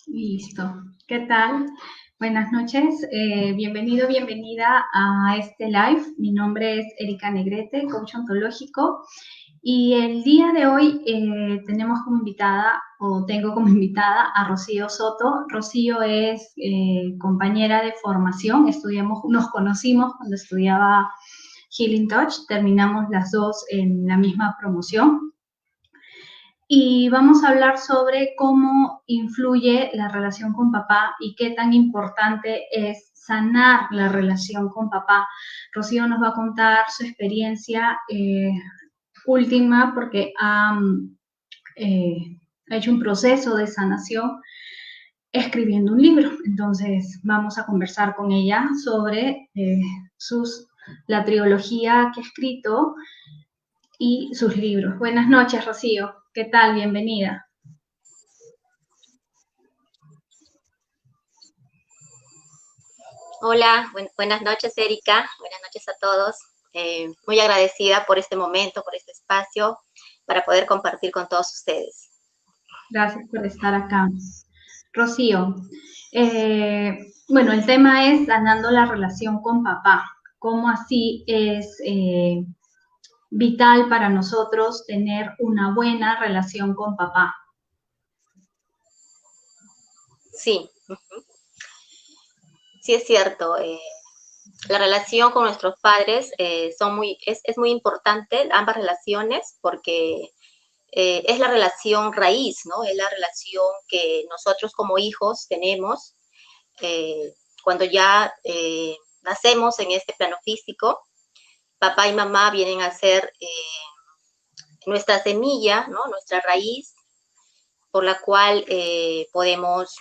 Listo. ¿Qué tal? Buenas noches. Bienvenido, bienvenida a este live. Mi nombre es Erika Negrete, coach ontológico. Y el día de hoy tenemos como invitada, o tengo como invitada a Rocío Soto. Rocío es compañera de formación. Nos conocimos cuando estudiaba Healing Touch. Terminamos las dos en la misma promoción. Y vamos a hablar sobre cómo influye la relación con papá y qué tan importante es sanar la relación con papá. Rocío nos va a contar su experiencia última porque ha hecho un proceso de sanación escribiendo un libro. Entonces vamos a conversar con ella sobre la trilogía que ha escrito y sus libros. Buenas noches, Rocío. ¿Qué tal? Bienvenida. Hola, buenas noches, Erika. Buenas noches a todos. Muy agradecida por este momento, por este espacio, para poder compartir con todos ustedes. Gracias por estar acá. Rocío, bueno, el tema es sanando la relación con papá. ¿Cómo así es vital para nosotros tener una buena relación con papá? Sí, sí es cierto. La relación con nuestros padres es muy importante, ambas relaciones, porque es la relación raíz, ¿no? Es la relación que nosotros como hijos tenemos cuando ya nacemos en este plano físico. Papá y mamá vienen a ser nuestra semilla, ¿no? Nuestra raíz, por la cual podemos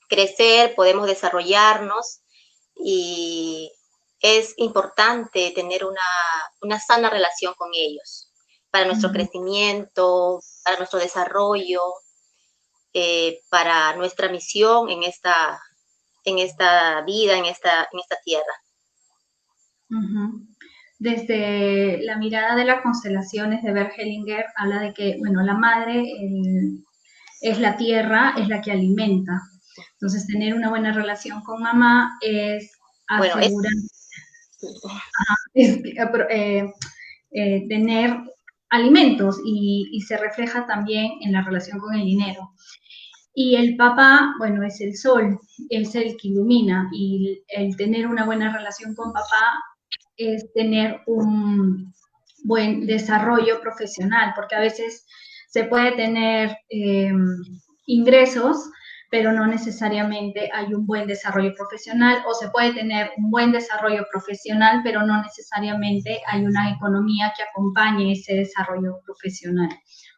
crecer, podemos desarrollarnos y es importante tener una sana relación con ellos para nuestro crecimiento, para nuestro desarrollo, para nuestra misión en esta vida, en esta tierra. Desde la mirada de las constelaciones de Bert Hellinger, habla de que, bueno, la madre es la tierra, es la que alimenta. Entonces, tener una buena relación con mamá es Bueno, asegurar, es, tener alimentos y se refleja también en la relación con el dinero. Y el papá, bueno, es el sol, es el que ilumina y el tener una buena relación con papá es tener un buen desarrollo profesional, porque a veces se puede tener ingresos, pero no necesariamente hay un buen desarrollo profesional, o se puede tener un buen desarrollo profesional, pero no necesariamente hay una economía que acompañe ese desarrollo profesional,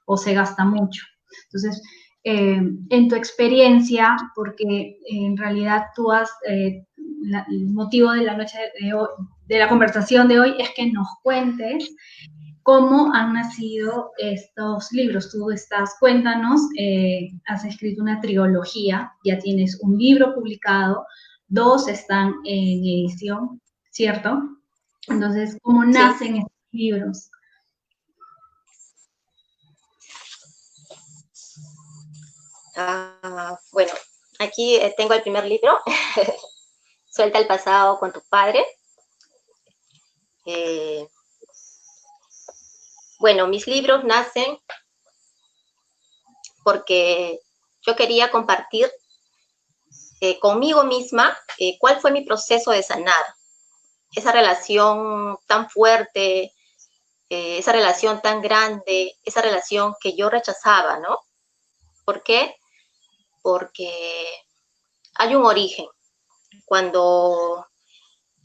o se gasta mucho. Entonces, en tu experiencia, porque en realidad tú has, el motivo de la noche de hoy, de la conversación de hoy, es que nos cuentes cómo han nacido estos libros. Tú estás, cuéntanos, has escrito una trilogía, ya tienes un libro publicado, dos están en edición, ¿cierto? Entonces, ¿cómo sí. nacen estos libros? Bueno, aquí tengo el primer libro, Suelta el pasado con tu padre. Eh, bueno, mis libros nacen porque yo quería compartir conmigo misma cuál fue mi proceso de sanar. Esa relación tan fuerte, esa relación tan grande, esa relación que yo rechazaba, ¿no? ¿Por qué? Porque hay un origen. Cuando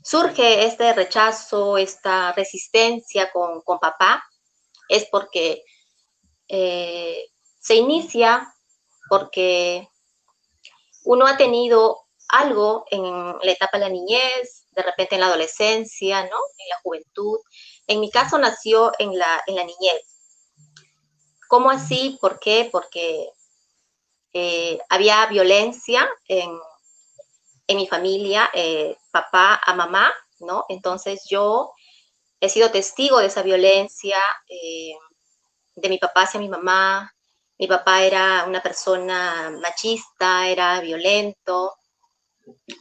surge este rechazo, esta resistencia con papá, es porque se inicia porque uno ha tenido algo en la etapa de la niñez, de repente en la adolescencia, ¿no? En la juventud. En mi caso nació en la niñez. ¿Cómo así? ¿Por qué? Porque había violencia en mi familia, papá a mamá, ¿no? Entonces yo he sido testigo de esa violencia, de mi papá hacia mi mamá, Mi papá era una persona machista, era violento,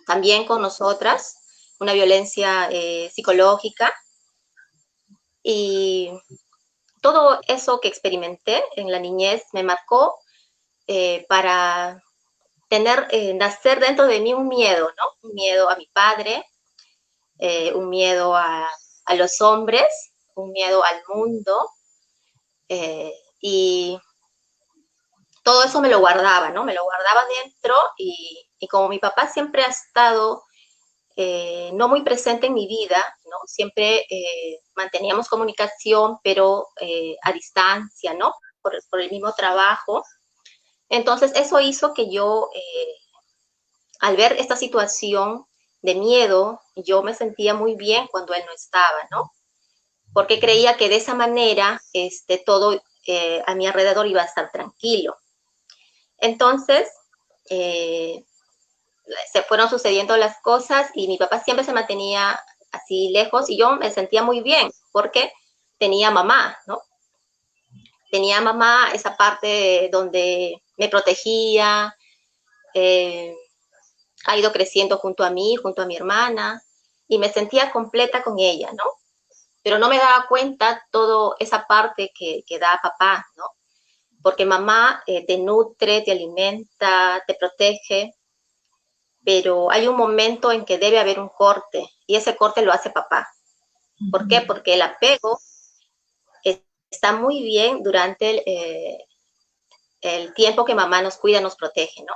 también con nosotras, una violencia psicológica. Y todo eso que experimenté en la niñez me marcó para nacer dentro de mí un miedo, ¿no? Un miedo a mi padre, un miedo a los hombres, un miedo al mundo, y todo eso me lo guardaba, ¿no? Me lo guardaba dentro y como mi papá siempre ha estado no muy presente en mi vida, ¿no? Siempre manteníamos comunicación, pero a distancia, ¿no? Por el mismo trabajo. Entonces, eso hizo que yo, al ver esta situación de miedo, yo me sentía muy bien cuando él no estaba, ¿no? Porque creía que de esa manera todo a mi alrededor iba a estar tranquilo. Entonces, eh, se fueron sucediendo las cosas y mi papá siempre se mantenía así lejos y yo me sentía muy bien porque tenía mamá, ¿no? Tenía mamá esa parte donde me protegía, eh, ha ido creciendo junto a mí, junto a mi hermana, y me sentía completa con ella, ¿no? Pero no me daba cuenta toda esa parte que da papá, ¿no? Porque mamá te nutre, te alimenta, te protege, pero hay un momento en que debe haber un corte, y ese corte lo hace papá. ¿Por qué? Porque el apego está muy bien durante el tiempo que mamá nos cuida, nos protege, ¿no?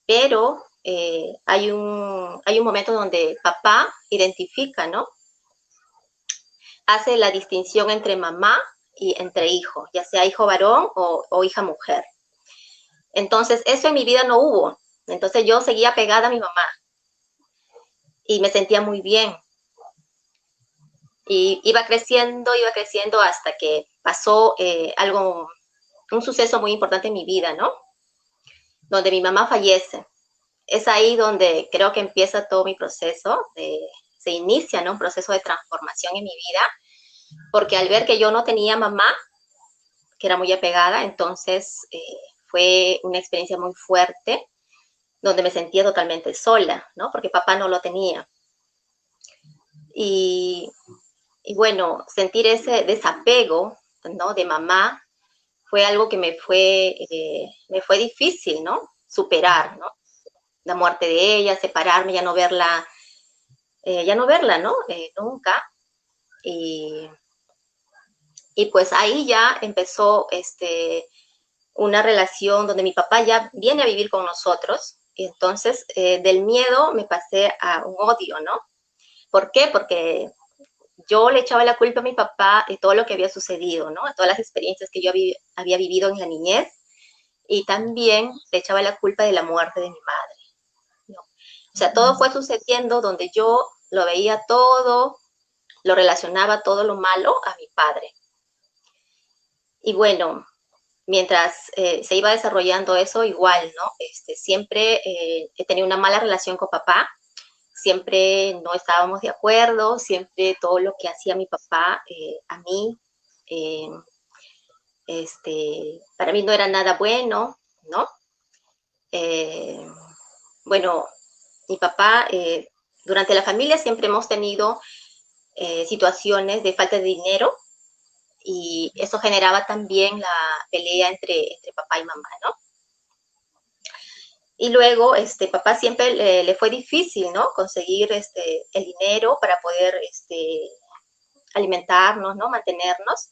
Pero hay un momento donde papá identifica, ¿no? Hace la distinción entre mamá y entre hijo, ya sea hijo varón o hija mujer. Entonces, eso en mi vida no hubo. Entonces, yo seguía pegada a mi mamá y me sentía muy bien. Y iba creciendo hasta que pasó un suceso muy importante en mi vida, ¿no? Donde mi mamá fallece. Es ahí donde creo que empieza todo mi proceso, se inicia, ¿no? Un proceso de transformación en mi vida, porque al ver que yo no tenía mamá, que era muy apegada, entonces fue una experiencia muy fuerte, donde me sentía totalmente sola, ¿no? Porque papá no lo tenía. Y, y bueno, sentir ese desapego, ¿no? De mamá fue algo que me fue difícil, ¿no? Superar, ¿no? La muerte de ella, separarme, ya no verla, ¿no? Nunca. Y, y, pues ahí ya empezó una relación donde mi papá ya viene a vivir con nosotros. Y entonces del miedo me pasé a un odio, ¿no? ¿Por qué? Porque yo le echaba la culpa a mi papá de todo lo que había sucedido, ¿no? De todas las experiencias que yo había vivido en la niñez. Y también le echaba la culpa de la muerte de mi madre, ¿no? O sea, todo fue sucediendo donde yo lo veía todo, lo relacionaba todo lo malo a mi padre. Y bueno, mientras se iba desarrollando eso, igual, ¿no? Siempre he tenido una mala relación con papá, siempre no estábamos de acuerdo, siempre todo lo que hacía mi papá a mí, eh, para mí no era nada bueno, ¿no? Eh, bueno, mi papá, durante la familia siempre hemos tenido situaciones de falta de dinero y eso generaba también la pelea entre papá y mamá, ¿no? Y luego, papá siempre le fue difícil, ¿no? Conseguir el dinero para poder alimentarnos, ¿no? Mantenernos.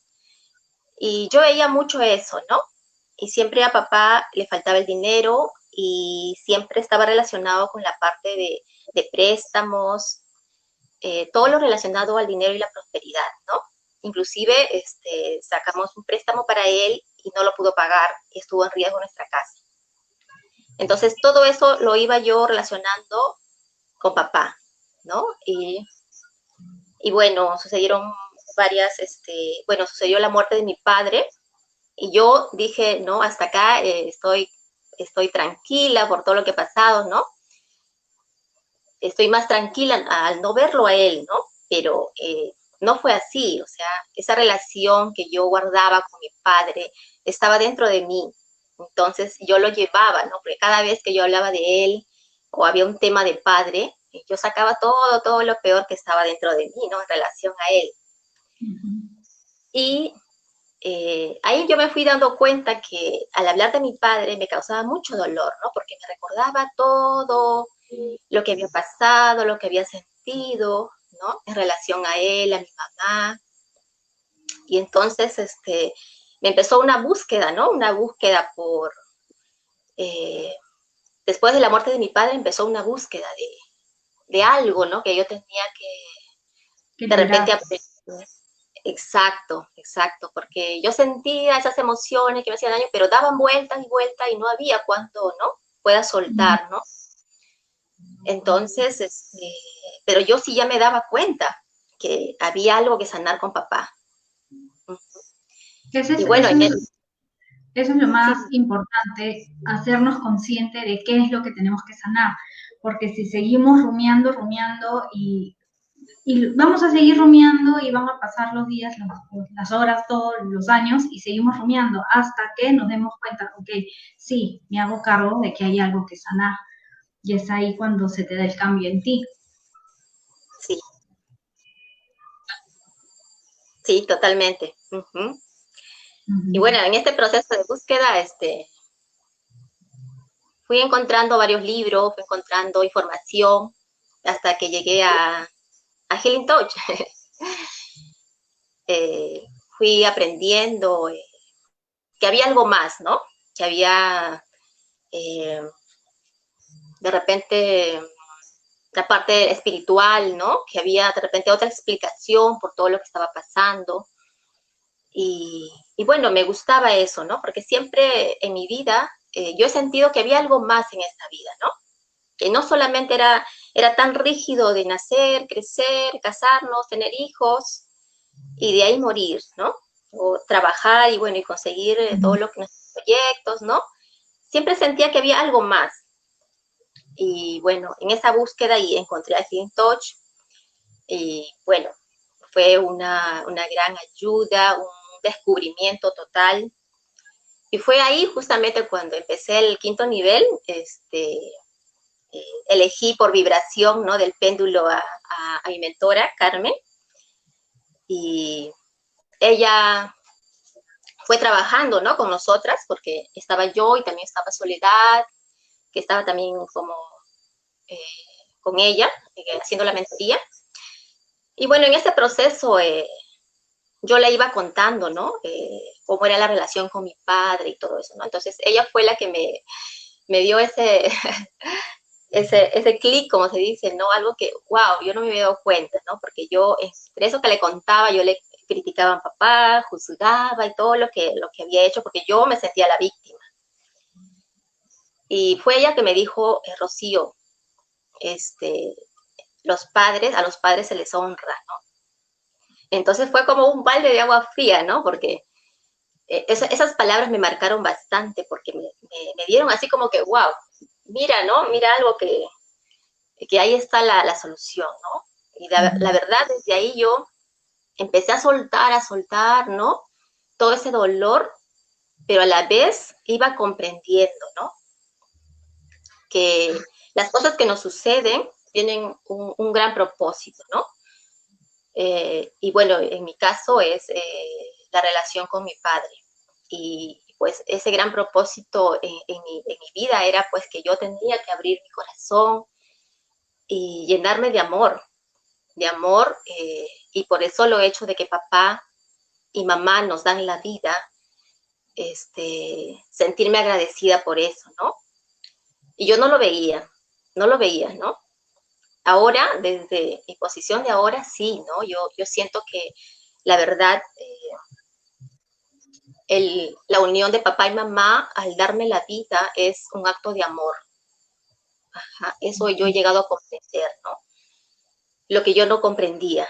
Y yo veía mucho eso, ¿no? Y siempre a papá le faltaba el dinero y siempre estaba relacionado con la parte de préstamos, todo lo relacionado al dinero y la prosperidad, ¿no? Inclusive sacamos un préstamo para él y no lo pudo pagar y estuvo en riesgo nuestra casa. Entonces, todo eso lo iba yo relacionando con papá, ¿no? Y bueno, sucedieron bueno, sucedió la muerte de mi padre y yo dije, no, hasta acá estoy tranquila por todo lo que ha pasado, ¿no? Estoy más tranquila al no verlo a él, ¿no? Pero no fue así, o sea, esa relación que yo guardaba con mi padre estaba dentro de mí Entonces yo lo llevaba, ¿no? Porque cada vez que yo hablaba de él o había un tema de padre, yo sacaba todo lo peor que estaba dentro de mí, ¿no? En relación a él. Y ahí yo me fui dando cuenta que al hablar de mi padre me causaba mucho dolor, ¿no? Porque me recordaba todo lo que había pasado, lo que había sentido, ¿no? En relación a él, a mi mamá. Y entonces, me empezó una búsqueda, ¿no? Una búsqueda por, eh, después de la muerte de mi padre empezó una búsqueda de algo, ¿no? Que yo tenía que de repente aprender. Exacto, exacto, porque yo sentía esas emociones que me hacían daño, pero daban vueltas y vueltas y no había cuánto, ¿no? Pueda soltar, ¿no? Entonces, pero yo sí ya me daba cuenta que había algo que sanar con papá. Y bueno, eso es lo más importante, hacernos consciente de qué es lo que tenemos que sanar, porque si seguimos rumiando y vamos a seguir rumiando y van a pasar los días, las horas, todos los años y seguimos rumiando hasta que nos demos cuenta, ok, sí, me hago cargo de que hay algo que sanar y es ahí cuando se te da el cambio en ti. Sí. Sí, totalmente. Y bueno, en este proceso de búsqueda, fui encontrando varios libros, fui encontrando información, hasta que llegué a Healing Touch. Fui aprendiendo que había algo más, ¿no? Que había de repente la parte espiritual, ¿no? Que había de repente otra explicación por todo lo que estaba pasando. Y bueno, me gustaba eso, ¿no? Porque siempre en mi vida yo he sentido que había algo más en esta vida, ¿no? Que no solamente era tan rígido de nacer, crecer, casarnos, tener hijos y de ahí morir, ¿no? O trabajar y bueno, y conseguir todo lo que nuestros proyectos, ¿no? Siempre sentía que había algo más. Y bueno, en esa búsqueda y encontré a Healing Touch y bueno, fue una gran ayuda, un descubrimiento total. Y fue ahí justamente cuando empecé el quinto nivel, elegí por vibración, ¿no? Del péndulo a mi mentora, Carmen, y ella fue trabajando, ¿no? Con nosotras, porque estaba yo y también estaba Soledad, que estaba también como eh, con ella, haciendo la mentoría. Y bueno, en ese proceso yo le iba contando, ¿no? Cómo era la relación con mi padre y todo eso, ¿no? Entonces ella fue la que me dio ese clic, como se dice, ¿no? Algo que, wow, yo no me había dado cuenta, ¿no? Porque yo, entre eso que le contaba, yo le criticaba a papá, juzgaba y todo lo que había hecho, porque yo me sentía la víctima. Y fue ella que me dijo, Rocío, a los padres se les honra, ¿no? Entonces fue como un balde de agua fría, ¿no? Porque esas palabras me marcaron bastante, porque me dieron así como que, wow, mira, ¿no? Mira algo que ahí está la solución, ¿no? Y la verdad, desde ahí yo empecé a soltar, ¿no? Todo ese dolor, pero a la vez iba comprendiendo, ¿no? Que las cosas que nos suceden tienen un gran propósito, ¿no? Y bueno, en mi caso es la relación con mi padre. Y pues ese gran propósito en mi vida era pues que yo tenía que abrir mi corazón y llenarme de amor, y por eso lo hecho de que papá y mamá nos dan la vida, sentirme agradecida por eso, ¿no? Y yo no lo veía, ¿no? Ahora, desde mi posición de ahora, sí, ¿no? Yo siento que la verdad, la unión de papá y mamá al darme la vida es un acto de amor. Ajá, eso yo he llegado a comprender, ¿no? Lo que yo no comprendía.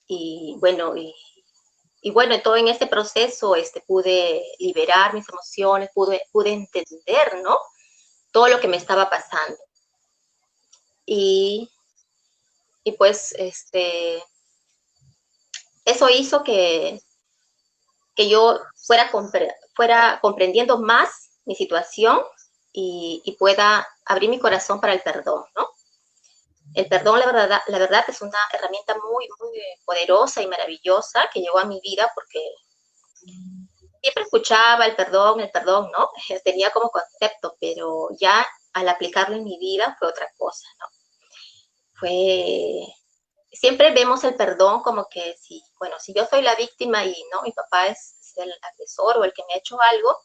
Y bueno, y bueno, todo en este proceso pude liberar mis emociones, pude entender, ¿no? Todo lo que me estaba pasando. Y, y pues eso hizo que yo fuera comprendiendo más mi situación y pueda abrir mi corazón para el perdón, ¿no? El perdón, la verdad es una herramienta muy, muy poderosa y maravillosa que llegó a mi vida porque siempre escuchaba el perdón, ¿no? Tenía como concepto, pero ya al aplicarlo en mi vida fue otra cosa, ¿no? Fue, siempre vemos el perdón como que si, bueno, si yo soy la víctima y no, mi papá es el agresor o el que me ha hecho algo,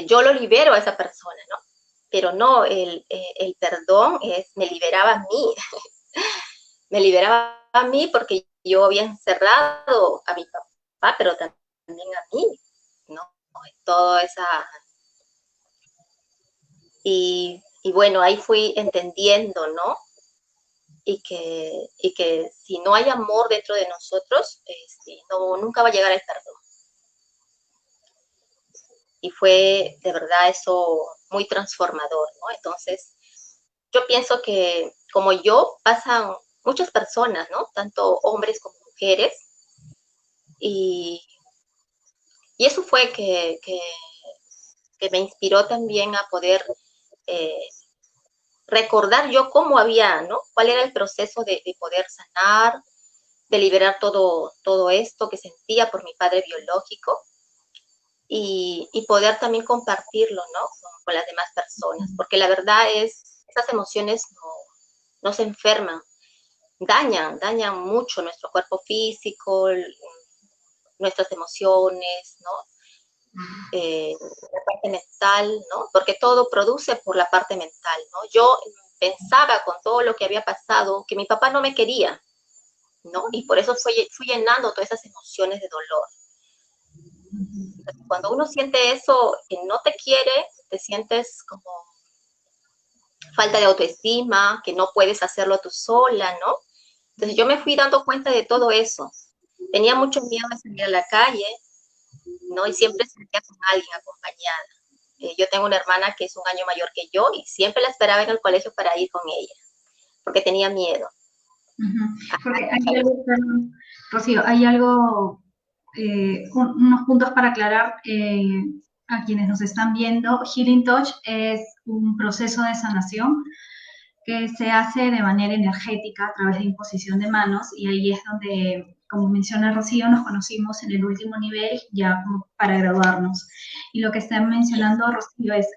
yo lo libero a esa persona, ¿no? Pero no, el perdón me liberaba a mí, me liberaba a mí porque yo había encerrado a mi papá, pero también a mí, ¿no? Toda esa... Y bueno, ahí fui entendiendo, ¿no? Y que si no hay amor dentro de nosotros, no, nunca va a llegar el perdón. Y fue de verdad eso muy transformador, ¿no? Entonces, yo pienso que como yo pasan muchas personas, ¿no? Tanto hombres como mujeres, y, y eso fue que me inspiró también a poder eh, recordar yo cómo había, ¿no? Cuál era el proceso de poder sanar, de liberar todo esto que sentía por mi padre biológico y poder también compartirlo, ¿no? Con las demás personas, porque la verdad es, esas emociones no se enferman, dañan mucho nuestro cuerpo físico, nuestras emociones, ¿no? La parte mental, ¿no? Porque todo produce por la parte mental, ¿no? Yo pensaba con todo lo que había pasado que mi papá no me quería, ¿no? Y por eso fui llenando todas esas emociones de dolor. Cuando uno siente eso, que no te quiere, te sientes como falta de autoestima, que no puedes hacerlo tú sola, ¿no? Entonces yo me fui dando cuenta de todo eso. Tenía mucho miedo de salir a la calle, ¿no? Y siempre salía con alguien acompañada. Yo tengo una hermana que es un año mayor que yo y siempre la esperaba en el colegio para ir con ella, porque tenía miedo. Porque hay algo, Rocío, hay algo, unos puntos para aclarar a quienes nos están viendo. Healing Touch es un proceso de sanación que se hace de manera energética a través de imposición de manos y ahí es donde, como menciona Rocío, nos conocimos en el último nivel ya para graduarnos. Y lo que está mencionando Rocío es,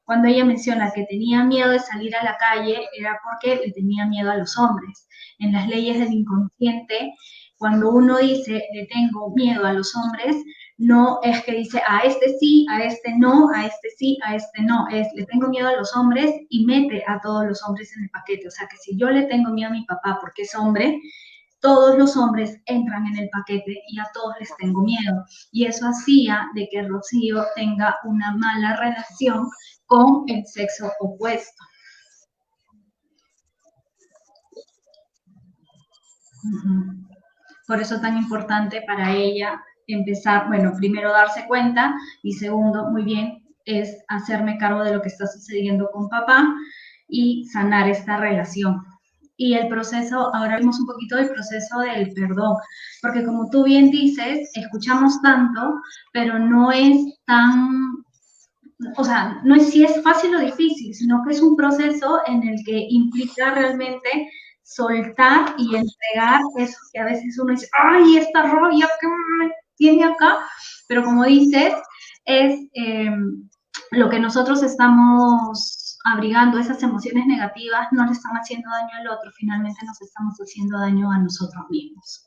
cuando ella menciona que tenía miedo de salir a la calle, era porque le tenía miedo a los hombres. En las leyes del inconsciente, cuando uno dice le tengo miedo a los hombres, no es que dice a este sí, a este no, a este sí, a este no, es le tengo miedo a los hombres y mete a todos los hombres en el paquete. O sea que si yo le tengo miedo a mi papá porque es hombre, todos los hombres entran en el paquete y a todos les tengo miedo. Y eso hacía de que Rocío tenga una mala relación con el sexo opuesto. Por eso tan importante para ella empezar, bueno, primero darse cuenta y segundo, muy bien, es hacerme cargo de lo que está sucediendo con papá y sanar esta relación. Y el proceso, ahora vemos un poquito del proceso del perdón, porque como tú bien dices, escuchamos tanto, pero no es tan, o sea, no es si es fácil o difícil, sino que es un proceso en el que implica realmente soltar y entregar eso que a veces uno dice, ay, esta rabia que me tiene acá, pero como dices, es lo que nosotros estamos abrigando, esas emociones negativas, no le están haciendo daño al otro, finalmente nos estamos haciendo daño a nosotros mismos.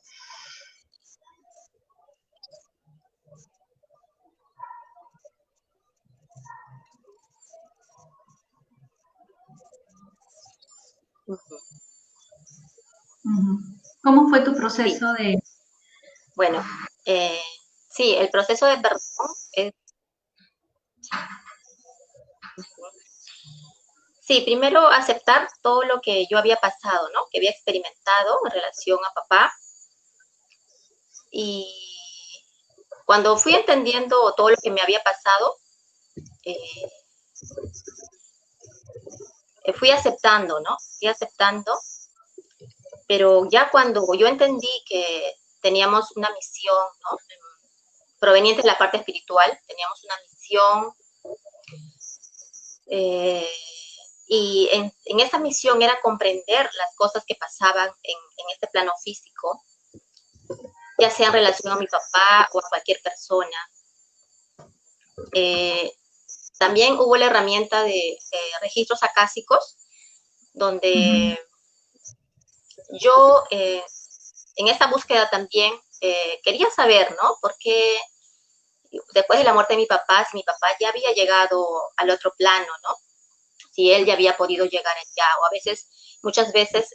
¿Cómo fue tu proceso Sí. de...? Bueno, sí, el proceso de perdón es... Sí, primero aceptar todo lo que yo había pasado, ¿no? Que había experimentado en relación a papá. Y cuando fui entendiendo todo lo que me había pasado, eh, fui aceptando, ¿no? Fui aceptando, pero ya cuando yo entendí que teníamos una misión, ¿no? Proveniente de la parte espiritual, teníamos una misión Y en esa misión era comprender las cosas que pasaban en este plano físico, ya sea en relación a mi papá o a cualquier persona. También hubo la herramienta de registros acásicos, donde yo en esta búsqueda también quería saber, ¿no? ¿Por qué después de la muerte de mi papá, si mi papá ya había llegado al otro plano, ¿no? Si él ya había podido llegar allá, o a veces, muchas veces,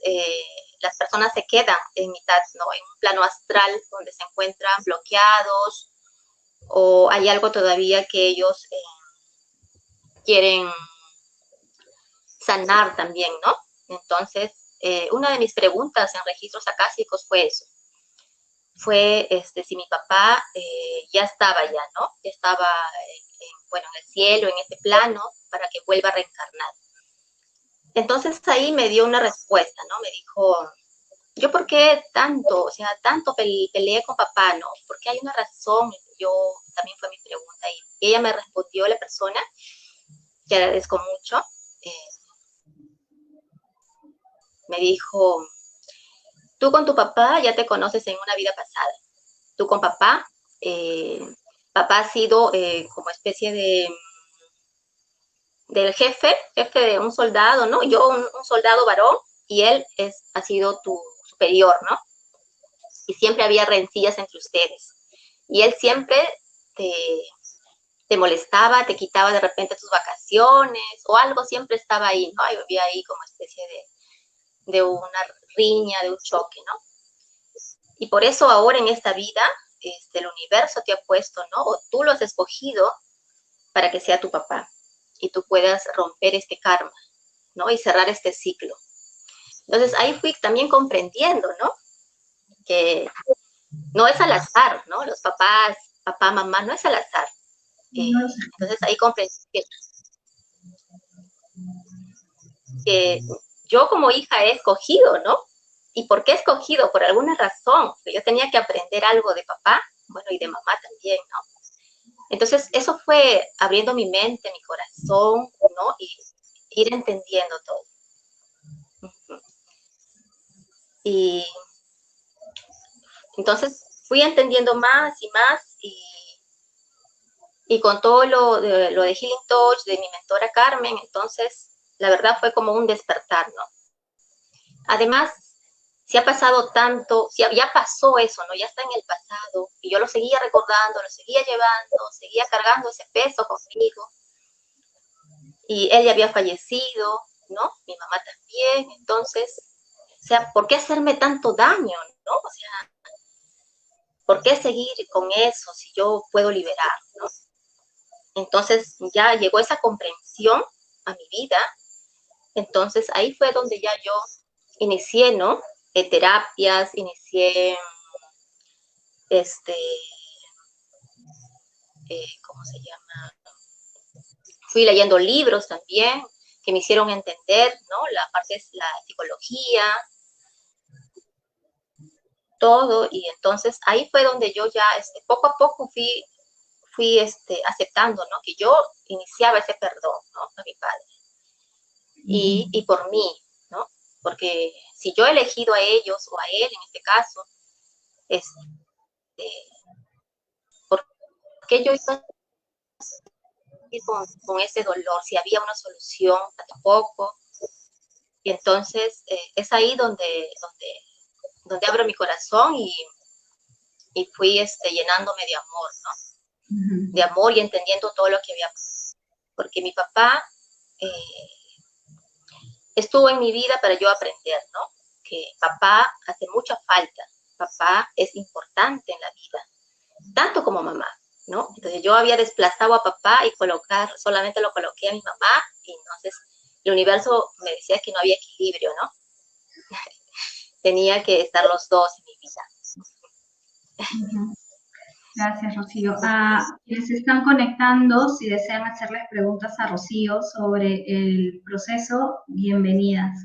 las personas se quedan en mitad, ¿no? En un plano astral donde se encuentran bloqueados, o hay algo todavía que ellos quieren sanar también, ¿no? Entonces, una de mis preguntas en registros acásicos fue eso. Fue si mi papá ya estaba ya, ¿no? Ya estaba, bueno, en el cielo, en este plano, para que vuelva a reencarnar. Entonces ahí me dio una respuesta, ¿no? Me dijo, ¿yo por qué tanto? O sea, tanto peleé con papá, ¿no? Porque hay una razón. Yo, también fue mi pregunta. Y ella me respondió, la persona, que agradezco mucho, me dijo, tú con tu papá ya te conoces en una vida pasada. Tú con papá, papá ha sido como especie del jefe de un soldado, ¿no? Yo un soldado varón y él ha sido tu superior, ¿no? Y siempre había rencillas entre ustedes. Y él siempre te, te molestaba, te quitaba de repente tus vacaciones o algo, siempre estaba ahí, ¿no? Y había ahí como especie de una riña, de un choque, ¿no? Y por eso ahora en esta vida, el universo te ha puesto, ¿no? O tú lo has escogido para que sea tu papá y tú puedas romper este karma, ¿no? Y cerrar este ciclo. Entonces ahí fui también comprendiendo, ¿no? Que no es al azar, ¿no? Los papás, papá, mamá, no es al azar. Entonces ahí comprendí que yo como hija he escogido, ¿no? ¿Y por qué he escogido? Por alguna razón, que yo tenía que aprender algo de papá, bueno, y de mamá también, ¿no? Entonces, eso fue abriendo mi mente, mi corazón, ¿no? Y ir entendiendo todo. Y entonces fui entendiendo más y más y con todo lo de Healing Touch, de mi mentora Carmen, entonces la verdad fue como un despertar, ¿no? Además, si ha pasado tanto, si ya pasó eso, ¿no? Ya está en el pasado y yo lo seguía recordando, lo seguía llevando, seguía cargando ese peso conmigo y él ya había fallecido, ¿no? Mi mamá también, entonces, o sea, ¿por qué hacerme tanto daño, ¿no? O sea, ¿por qué seguir con eso si yo puedo liberar, ¿no? Entonces ya llegó esa comprensión a mi vida, entonces ahí fue donde ya yo inicié, ¿no? Terapias, inicié, ¿cómo se llama? Fui leyendo libros también que me hicieron entender, ¿no? La parte es la psicología, todo, y entonces ahí fue donde yo ya, poco a poco fui aceptando, ¿no? Que yo iniciaba ese perdón, ¿no? A mi padre. Y por mí, ¿no? Porque si yo he elegido a ellos o a él en este caso, ¿por qué yo iba a ir con ese dolor? Si había una solución, tampoco. Y entonces es ahí donde abro mi corazón y fui llenándome de amor, ¿no? De amor y entendiendo todo lo que había pasado. Porque mi papá estuvo en mi vida para yo aprender, ¿no? Que papá hace mucha falta, papá es importante en la vida, tanto como mamá, ¿no? Entonces yo había desplazado a papá y solamente lo coloqué a mi mamá y entonces el universo me decía que no había equilibrio, ¿no? Tenía que estar los dos en mi vida. Gracias, Rocío. Quienes se están conectando, si desean hacerles preguntas a Rocío sobre el proceso, bienvenidas.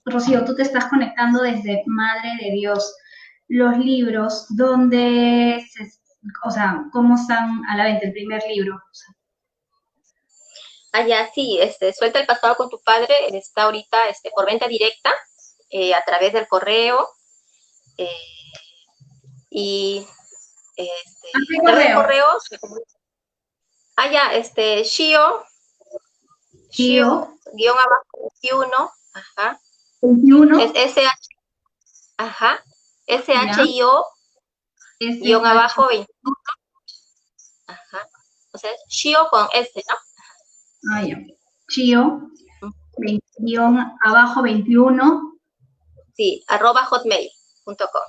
Rocío, tú te estás conectando desde Madre de Dios. Los libros, ¿cómo están a la venta? El primer libro. Ya, sí, Suelta el pasado con tu padre está ahorita por venta directa a través del correo eh, y ¿A qué a través del correo? correo, ya, Tío, guión abajo 21, ajá, 21, es SH, ajá, ya, SHIO guión SH, abajo 20, ajá, o sea, Shio con S, ¿no? ya, Chio, 20 guión abajo 21, Sí, @hotmail.com.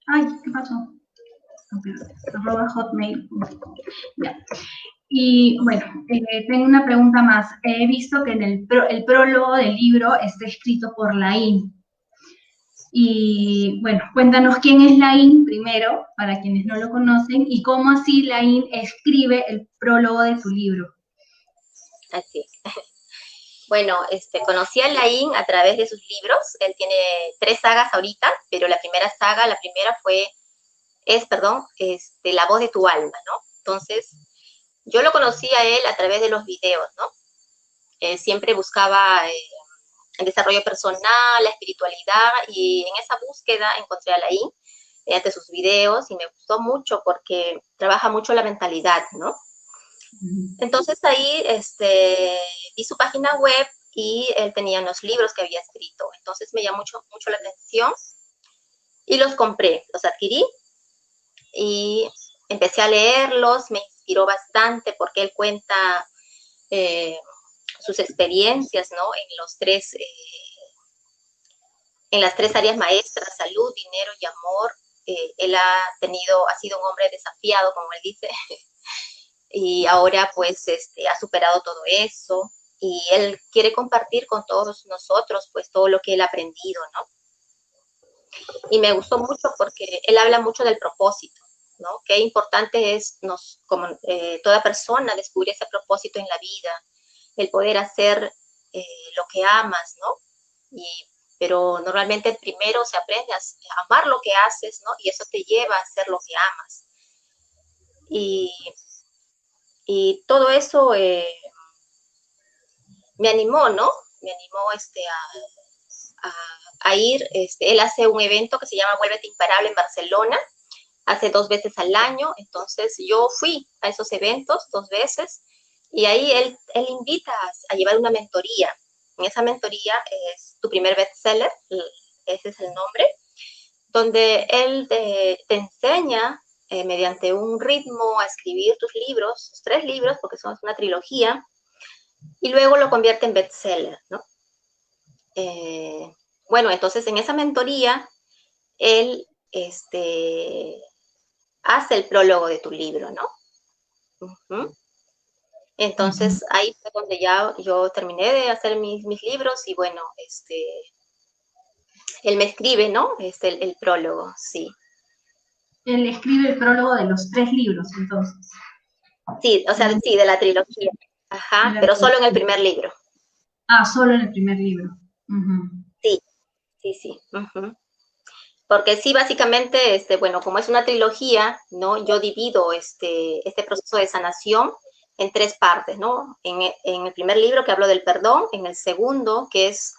ay, ¿qué pasó? Espérate, @hotmail.com. Ya. Y bueno, tengo una pregunta más. He visto que en el prólogo del libro está escrito por Laín. Y bueno, cuéntanos quién es Laín primero, para quienes no lo conocen, y cómo así Laín escribe el prólogo de tu libro. Así. Bueno, conocí a Laín a través de sus libros. Él tiene 3 sagas ahorita, pero la primera saga, la primera La voz de tu alma, ¿no? Entonces, yo lo conocí a él a través de los videos, ¿no? Siempre buscaba el desarrollo personal, la espiritualidad, y en esa búsqueda encontré a Laín ante sus videos y me gustó mucho porque trabaja mucho la mentalidad, ¿no? Entonces ahí vi su página web y él tenía los libros que había escrito. Entonces me llamó mucho, mucho la atención y los compré, los adquirí y empecé a leerlos. Me inspiró bastante porque él cuenta eh, sus experiencias, ¿no? En las tres áreas maestras: salud, dinero y amor. Él ha sido un hombre desafiado, como él dice, y ahora pues ha superado todo eso y él quiere compartir con todos nosotros pues todo lo que él ha aprendido, ¿no? Y me gustó mucho porque él habla mucho del propósito, ¿no? Qué importante es como toda persona descubrir ese propósito en la vida, el poder hacer lo que amas, ¿no? Pero normalmente primero se aprende a amar lo que haces, ¿no? Y eso te lleva a hacer lo que amas. Y, y todo eso me animó, ¿no? Me animó a ir. Él hace un evento que se llama Vuélvete Imparable en Barcelona, hace 2 veces al año. Entonces yo fui a esos eventos 2 veces y ahí él invita a llevar una mentoría. En esa mentoría es tu primer bestseller, ese es el nombre, donde él te enseña mediante un ritmo a escribir tus libros, tus 3 libros, porque son una trilogía, y luego lo convierte en bestseller, ¿no? Bueno, entonces en esa mentoría, él hace el prólogo de tu libro, ¿no? Uh-huh. Entonces ahí fue donde ya yo terminé de hacer mis libros y bueno, él me escribe, ¿no? El prólogo, sí. Él escribe el prólogo de los 3 libros, entonces. Sí, o sea, sí, de la trilogía. Ajá, pero solo en el primer libro. Solo en el primer libro. Sí, sí, sí. Uh-huh. Porque sí, básicamente, bueno, como es una trilogía, ¿no? Yo divido este proceso de sanación en 3 partes, ¿no? En el primer libro, que hablo del perdón; en el segundo, que es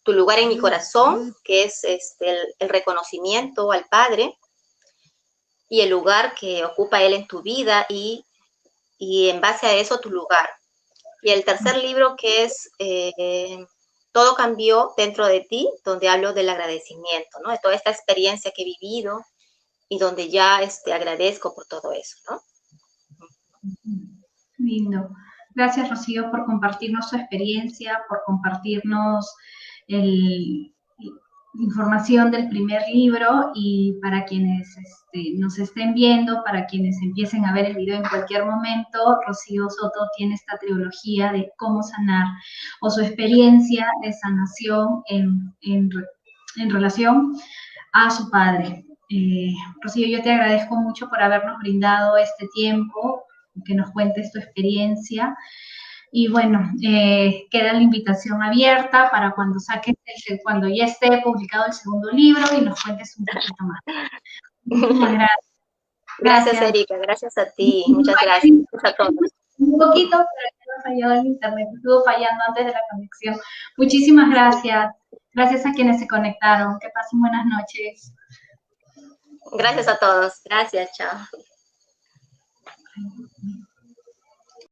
tu lugar en mi corazón, que es el reconocimiento al Padre y el lugar que ocupa Él en tu vida, y en base a eso tu lugar. Y el tercer libro, que es Todo cambió dentro de ti, donde hablo del agradecimiento, ¿no? De toda esta experiencia que he vivido y donde ya agradezco por todo eso, ¿no? Lindo. Gracias, Rocío, por compartirnos tu experiencia, por compartirnos información del primer libro, y para quienes nos estén viendo, para quienes empiecen a ver el video en cualquier momento, Rocío Soto tiene esta trilogía de cómo sanar, o su experiencia de sanación en relación a su padre. Rocío, yo te agradezco mucho por habernos brindado este tiempo, que nos cuentes tu experiencia. Y bueno, queda la invitación abierta para cuando ya esté publicado el segundo libro y nos cuentes un poquito más. Muchísimas gracias. Gracias, Gracias. Erika, gracias a ti, muchas gracias. Gracias a todos. Un poquito, pero ya nos falló el internet, estuvo fallando antes de la conexión. Muchísimas gracias. Gracias a quienes se conectaron. Que pasen buenas noches. Gracias a todos. Gracias, chao.